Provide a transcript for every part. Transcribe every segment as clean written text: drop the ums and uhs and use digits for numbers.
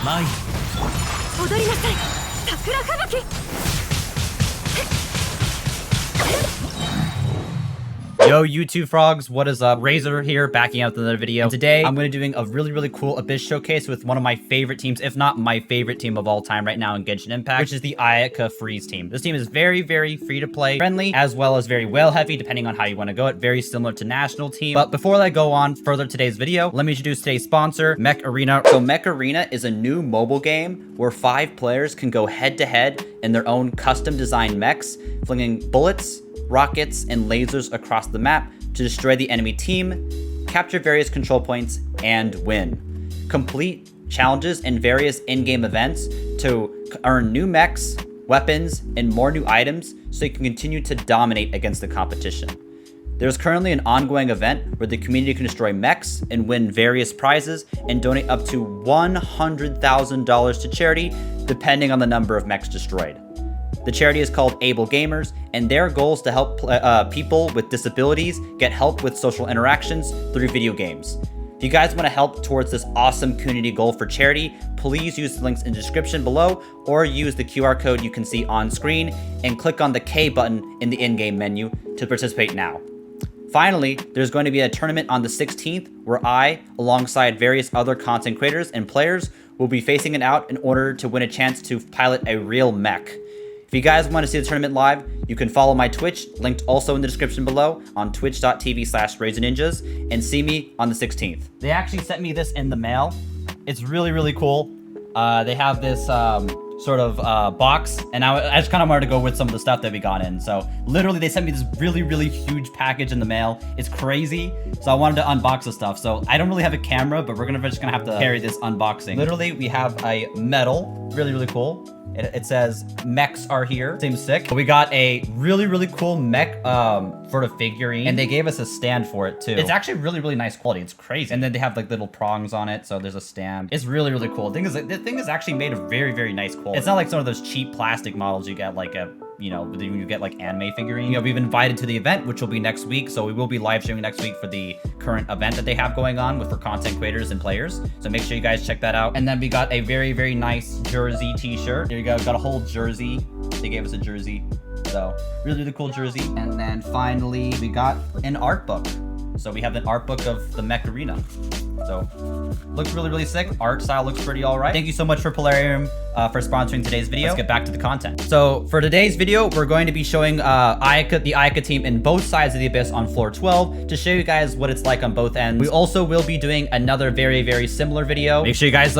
Yo, YouTube frogs, what is up? Razor here, backing out with another video. And today, I'm going to be doing a really cool Abyss showcase with one of my favorite teams, if not my favorite team of all time right now in Genshin Impact, which is the Ayaka Freeze team. This team is very free to play, friendly, as well as very whale heavy, depending on how you want to go it. Very similar to National Team. But before I go on further today's video, let me introduce today's sponsor, Mech Arena. So Mech Arena is a new mobile game where 5 players can go head to head in their own custom designed mechs, flinging bullets, rockets, and lasers across the map to destroy the enemy team, capture various control points, and win. Complete challenges and various in-game events to earn new mechs, weapons, and more new items so you can continue to dominate against the competition. There's currently an ongoing event where the community can destroy mechs and win various prizes and donate up to $100,000 to charity, depending on the number of mechs destroyed. The charity is called Able Gamers, and their goal is to help people with disabilities get help with social interactions through video games. If you guys want to help towards this awesome community goal for charity, please use the links in the description below or use the QR code you can see on screen and click on the K button in the in-game menu to participate now. Finally, there's going to be a tournament on the 16th where I, alongside various other content creators and players, will be facing it out in order to win a chance to pilot a real mech. If you guys want to see the tournament live, you can follow my Twitch, linked also in the description below, on twitch.tv/RazorNinjas, and see me on the 16th. They actually sent me this in the mail. It's really cool. They have this sort of box, and I just kind of wanted to go with some of the stuff that we got in. So literally, they sent me this really huge package in the mail. It's crazy. So I wanted to unbox the stuff. So I don't really have a camera, but we're just gonna have to carry this unboxing. Literally, we have a medal, really cool. It says mechs are here. Seems sick. We got a really cool mech sort of figurine, and they gave us a stand for it too. It's actually really nice quality. It's crazy. And then they have like little prongs on it, so there's a stamp. It's really cool. The thing is actually made of very nice quality. It's not like some of those cheap plastic models you get like when you get like anime figurine. You know, we've been invited to the event, which will be next week, so we will be live streaming next week for the current event that they have going on for content creators and players. So make sure you guys check that out. And then we got a very nice jersey t-shirt. Here you go. Got a whole jersey. They gave us a jersey. So really cool jersey. And then finally we got an art book. So we have an art book of the Mech Arena. So looks really sick. Art style looks pretty all right. Thank you so much for Polarium for sponsoring today's video. Let's get back to the content. So for today's video, we're going to be showing the Ayaka team in both sides of the Abyss on floor 12 to show you guys what it's like on both ends. We also will be doing another very similar video. Make sure you guys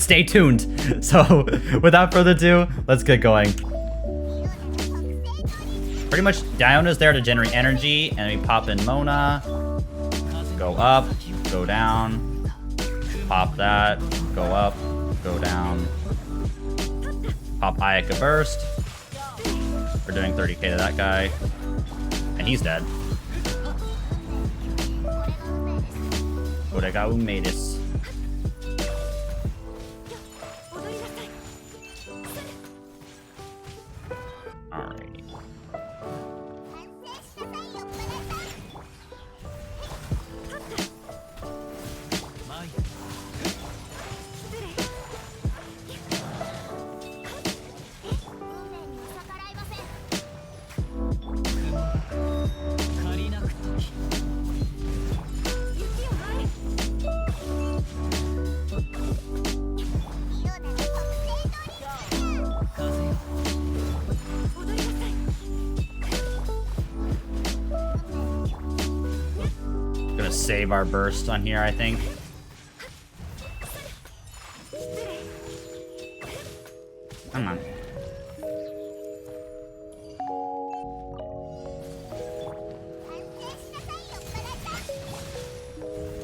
stay tuned. So without further ado, let's get going. Pretty much Diona's there to generate energy, and we pop in Mona. Go up, go down, pop that, go up, go down, pop Ayaka burst. We're doing 30k to that guy, and he's dead. Orega Umedis. Alrighty. Save our burst on here, I think. Come on.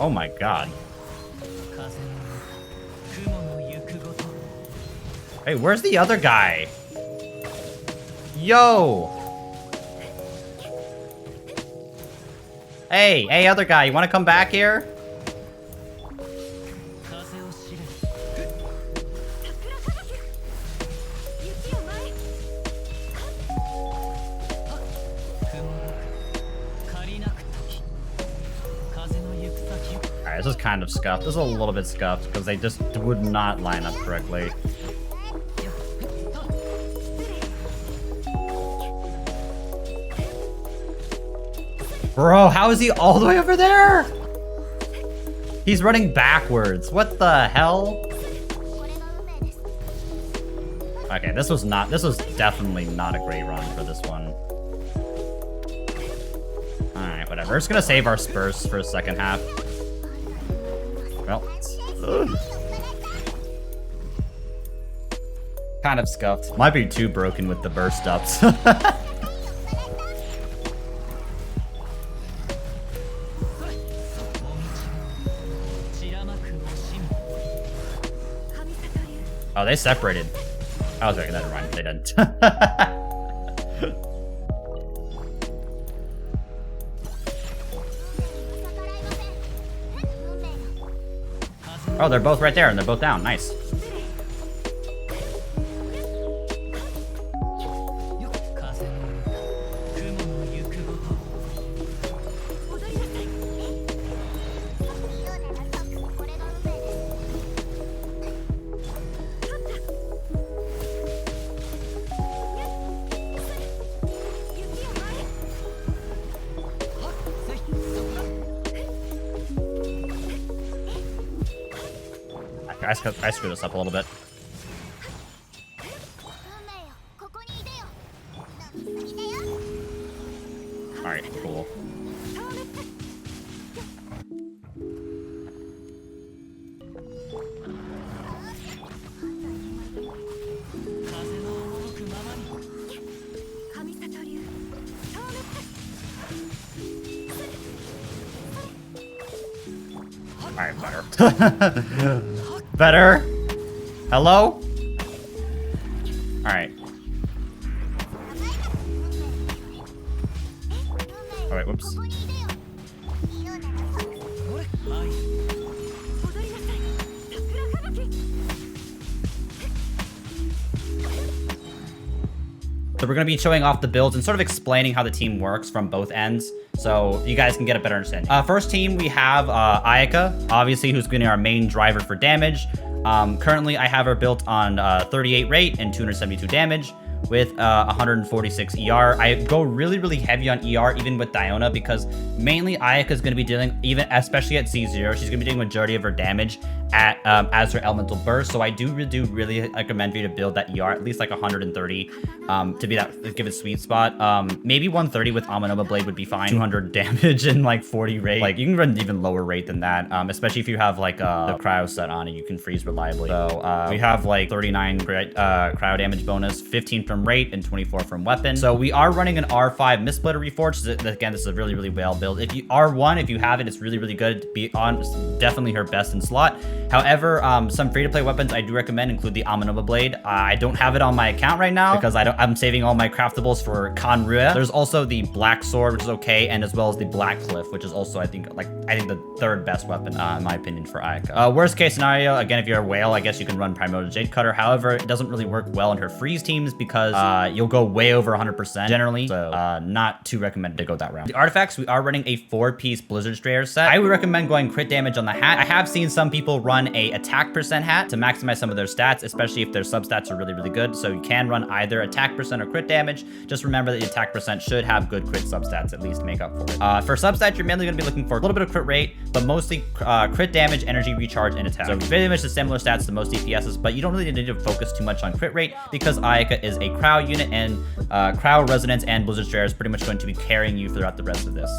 Oh my god. Hey, where's the other guy? Yo! Hey, other guy, you want to come back here? kind of scuffed. This is a little bit scuffed because they just would not line up correctly. Bro, how is he all the way over there? He's running backwards. What the hell? Okay, this was definitely not a great run for this one. Alright, whatever. We're just gonna save our Spurs for the second half. Well, kind of scuffed. Might be too broken with the burst ups. Oh, they separated. I was like, never mind. They didn't. Oh, they're both right there, and they're both down. Nice. I screwed this up a little bit. Alright, cool. Alright, better. Better? Hello? Alright. Alright, whoops. So we're going to be showing off the builds and sort of explaining how the team works from both ends, so you guys can get a better understanding. First team, we have Ayaka, obviously, who's going to be our main driver for damage. Currently, I have her built on 38 rate and 272 damage with 146 ER. I go really, really heavy on ER, even with Diona, because mainly Ayaka is going to be dealing, especially at C0, she's going to be doing majority of her damage at as her elemental burst. So I do really recommend for you to build that ER at least like 130 to be that give it sweet spot. Maybe 130 with Amanoma Blade would be fine. 200 damage and like 40 rate. Like you can run even lower rate than that, especially if you have like the cryo set on and you can freeze reliably. So we have like 39 cryo damage bonus, 15 from rate and 24 from weapon. So we are running an R5 Mistsplitter Reforged. Again, this is a really well built. If you R1, if you have it, it's really good to be on. It's definitely her best in slot. However, some free-to-play weapons I do recommend include the Amanoma Blade. I don't have it on my account right now because I'm saving all my craftables for Kanrua. There's also the Black Sword, which is okay, and as well as the Black Cliff, which is also I think the third best weapon in my opinion for Ayaka. Worst case scenario, again, if you're a whale, I guess you can run Primordial Jade Cutter. However, it doesn't really work well in her freeze teams because you'll go way over 100% generally, so not too recommended to go that route. The artifacts, we are running a 4-piece Blizzard Strayer set. I would recommend going crit damage on the hat. I have seen some people run a attack percent hat to maximize some of their stats, especially if their substats are really good. So you can run either attack percent or crit damage. Just remember that the attack percent should have good crit substats at least to make up for it. For substats, you're mainly going to be looking for a little bit of crit rate, but mostly crit damage, energy recharge, and attack. So very much the similar stats to most DPSs, but you don't really need to focus too much on crit rate because Ayaka is a crowd unit, and crowd resonance and Blizzard Strayer is pretty much going to be carrying you throughout the rest of this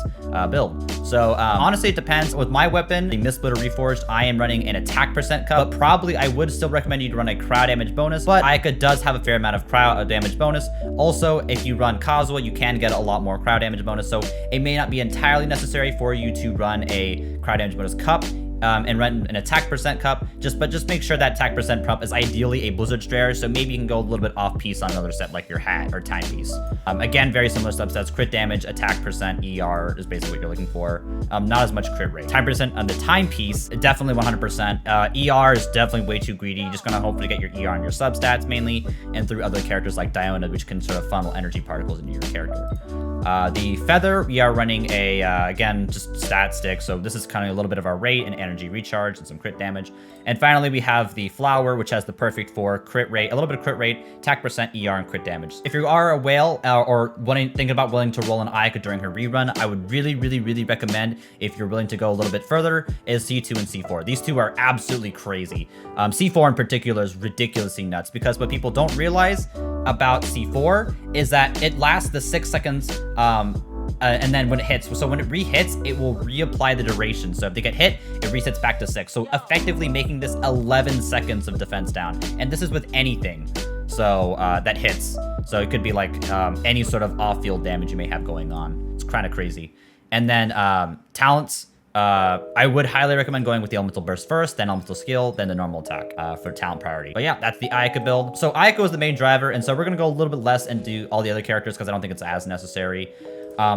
build. So honestly, it depends. With my weapon, the Mistsplitter Reforged, I am running an attack percent cut, but probably I would still recommend you to run a crowd damage bonus, but Ayaka does have a fair amount of crowd damage bonus. Also, if you run Kazuha, you can get a lot more crowd damage bonus, so it may not be entirely necessary for you to run a crowd damage bonus cup and run an attack percent cup, but just make sure that attack percent prompt is ideally a Blizzard Strayer, so maybe you can go a little bit off piece on another set like your hat or timepiece. Again, very similar subsets: crit damage, attack percent, ER is basically what you're looking for. Not as much crit rate. Time percent on the timepiece, definitely 100%. ER is definitely way too greedy. You're just gonna hopefully get your ER on your substats mainly, and through other characters like Diona, which can sort of funnel energy particles into your character. The feather, we are running a again just stat stick, so this is kind of a little bit of our rate and energy energy recharge and some crit damage. And finally, we have the Flower, which has the perfect for crit rate, a little bit of crit rate, attack percent, ER, and crit damage. If you are a whale or thinking about willing to roll an Ayaka during her rerun, I would really recommend, if you're willing to go a little bit further, is C2 and C4. These two are absolutely crazy. C4 in particular is ridiculously nuts, because what people don't realize about C4 is that it lasts the 6 seconds and then when it hits, so when it re-hits, it will reapply the duration. So if they get hit, it resets back to 6. So effectively making this 11 seconds of defense down. And this is with anything so that hits. So it could be like any sort of off-field damage you may have going on. It's kind of crazy. And then talents, I would highly recommend going with the Elemental Burst first, then Elemental Skill, then the normal attack for talent priority. But yeah, that's the Ayaka build. So Ayaka is the main driver, and so we're going to go a little bit less and do all the other characters because I don't think it's as necessary.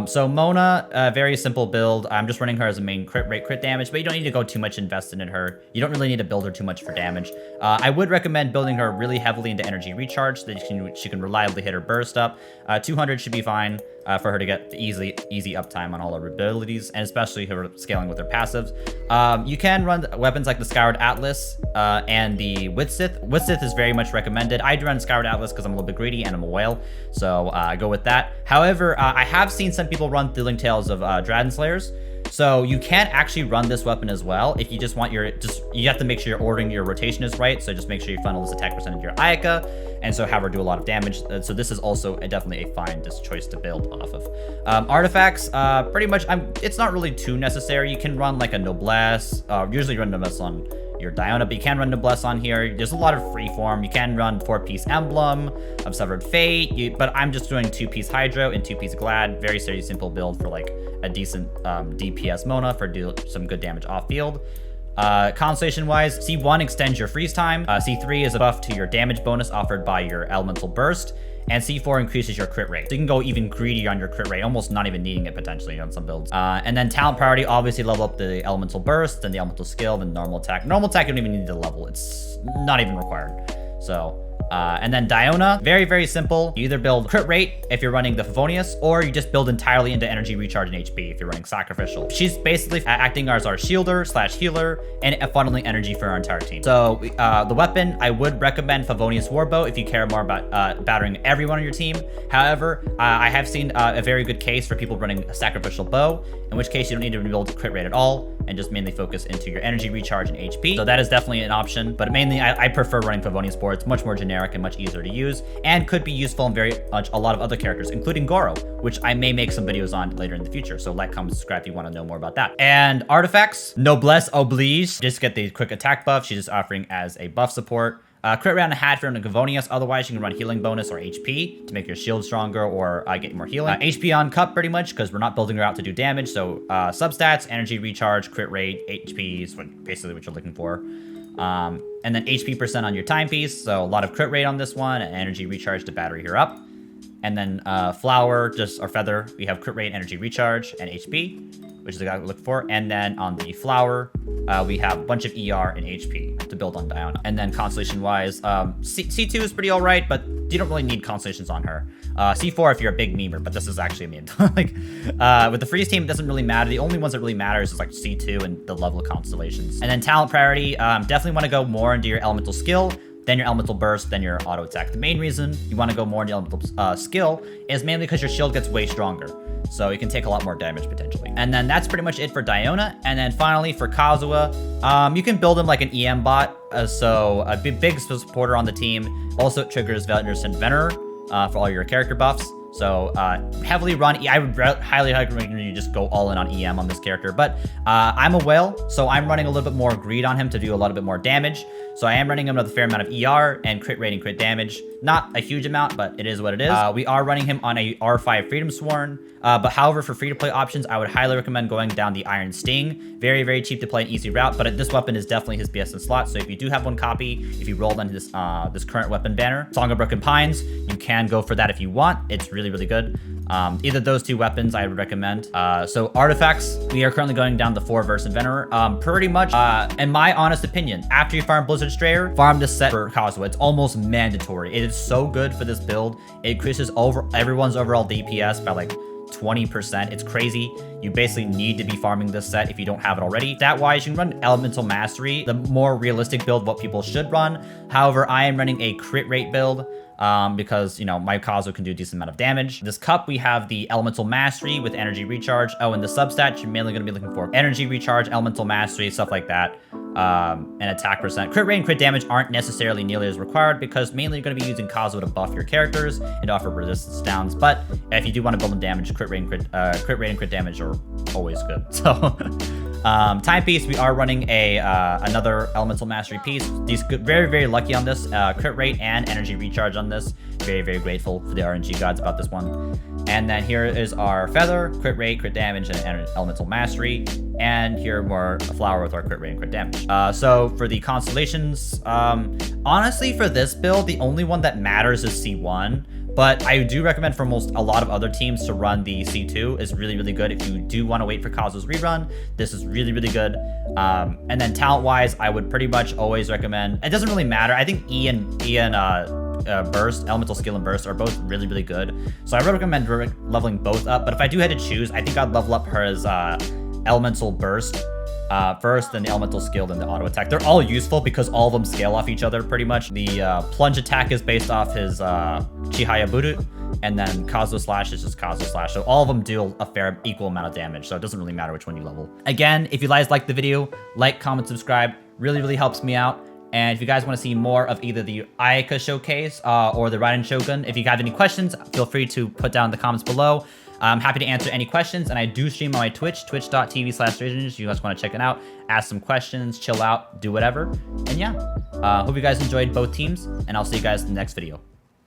So Mona, very simple build. I'm just running her as a main crit rate, crit damage, but you don't need to go too much invested in her. You don't really need to build her too much for damage. I would recommend building her really heavily into energy recharge so that she can reliably hit her burst up. 200 should be fine for her to get easy uptime on all her abilities, and especially her scaling with her passives. You can run weapons like the Scoured Atlas and the Witsith. Witsith is very much recommended. I do run Scoured Atlas because I'm a little bit greedy and I'm a whale, so I go with that. However, I have seen some people run Thrilling Tales of Dragon Slayers. So you can actually run this weapon as well if you just want you have to make sure you're ordering your rotation is right. So just make sure you funnel this attack percent into your Ayaka, and so have her do a lot of damage. So this is also definitely a fine choice to build off of. Artifacts, pretty much, it's not really too necessary. You can run like a Noblesse, usually run Noblesse on your Diona, but you can run Noblesse on here. There's a lot of freeform. You can run 4-piece Emblem of Severed Fate, but I'm just doing 2-piece Hydro and 2-piece Glad. Very simple build for like a decent DPS Mona for some good damage off field. Constellation wise, C1 extends your freeze time. C3 is a buff to your damage bonus offered by your elemental burst. And C4 increases your crit rate. So you can go even greedier on your crit rate, almost not even needing it potentially on some builds. And then talent priority, obviously level up the elemental burst, then the elemental skill, then normal attack. Normal attack you don't even need to level. It's not even required. So, and then Diona, very simple. You either build crit rate if you're running the Favonius, or you just build entirely into energy recharge and HP if you're running sacrificial. She's basically acting as our shielder / healer and funneling energy for our entire team. So the weapon, I would recommend Favonius Warbow if you care more about battering everyone on your team. However, I have seen a very good case for people running a sacrificial bow, in which case you don't need to rebuild crit rate at all and just mainly focus into your energy recharge and HP. So that is definitely an option, but mainly I prefer running Favonius Board. It's much more generic and much easier to use, and could be useful in very much a lot of other characters, including Goro, which I may make some videos on later in the future. So like, comment, subscribe if you want to know more about that. And artifacts, Noblesse Oblige, just get the quick attack buff. She's just offering as a buff support. Crit rate and a hat for Gavonius. Otherwise, you can run healing bonus or HP to make your shield stronger or get more healing. HP on cup pretty much because we're not building her out to do damage. So substats, energy recharge, crit rate, HP is basically what you're looking for. And then HP percent on your timepiece. So a lot of crit rate on this one, and energy recharge to battery her up. And then flower, or feather, we have crit rate, energy recharge, and HP, which is the guy we look for. And then on the flower, we have a bunch of ER and HP to build on Diona. And then constellation-wise, C2 is pretty all right, but you don't really need constellations on her. C4 if you're a big memer, but this is actually a meme. Like, with the freeze team, it doesn't really matter. The only ones that really matters is like C2 and the level of constellations. And then talent priority, definitely want to go more into your elemental skill, then your elemental burst, then your auto attack. The main reason you want to go more into elemental skill is mainly because your shield gets way stronger, so you can take a lot more damage potentially. And then that's pretty much it for Diona. And then finally for Kazuha, you can build him like an EM bot, so a big supporter on the team. Also, it triggers Venerated Venerer for all your character buffs. So heavily run. I would highly recommend you just go all in on EM on this character. But I'm a whale, so I'm running a little bit more greed on him to do a little bit more damage. So I am running him with a fair amount of ER and crit rate and crit damage. Not a huge amount, but it is what it is. We are running him on a R5 Freedom Sworn. But however, for free-to-play options, I would highly recommend going down the Iron Sting. Very cheap to play, an easy route. But this weapon is definitely his BSN slot. So if you do have one copy, if you rolled on this current weapon banner, Song of Broken Pines, you can go for that if you want. It's really good. Either those two weapons I would recommend. So artifacts, we are currently going down the 4 Verse Venerer. Pretty much, in my honest opinion, after you farm Blizzard Strayer, farm this set for Kazuha. It's almost mandatory. It is so good for this build. It increases everyone's overall DPS by like 20%. It's crazy. You basically need to be farming this set if you don't have it already. Stat-wise, you can run Elemental Mastery, the more realistic build, what people should run. However, I am running a crit rate build because, you know, my Kazu can do a decent amount of damage. This cup, we have the Elemental Mastery with Energy Recharge. Oh, and the substat, you're mainly going to be looking for Energy Recharge, Elemental Mastery, stuff like that. And attack percent. Crit rate and crit damage aren't necessarily nearly as required because mainly you're going to be using Kazu to buff your characters and offer resistance downs. But if you do want to build in damage, crit rate and crit damage are always good. So timepiece, we are running another Elemental Mastery piece. These very, very lucky on this. Crit rate and energy recharge on this. Very, very grateful for the RNG gods about this one. And then here is our feather, crit rate, crit damage, and Elemental Mastery. And here more a flower with our crit rate and crit damage. So for the constellations, honestly for this build, the only one that matters is C1. But I do recommend for a lot of other teams to run the C2. It's really, really good. If you do want to wait for Kazu's rerun, this is really, really good. And then talent-wise, I would pretty much always recommend, it doesn't really matter. I think E and Burst, Elemental Skill and Burst are both really, really good. So I would recommend leveling both up. But if I do had to choose, I think I'd level up her as Elemental Burst first, then the Elemental Skill, then the Auto Attack. They're all useful because all of them scale off each other pretty much. The Plunge Attack is based off his Chihaya Buru, and then Kazu Slash is just Kazu Slash. So all of them do a fair equal amount of damage, so it doesn't really matter which one you level. Again, if you guys like the video, like, comment, subscribe. Really, really helps me out. And if you guys want to see more of either the Ayaka showcase or the Raiden Shogun, if you have any questions, feel free to put down in the comments below. I'm happy to answer any questions, and I do stream on my Twitch, twitch.tv/Raiden. If you guys want to check it out, ask some questions, chill out, do whatever. And yeah, hope you guys enjoyed both teams, and I'll see you guys in the next video.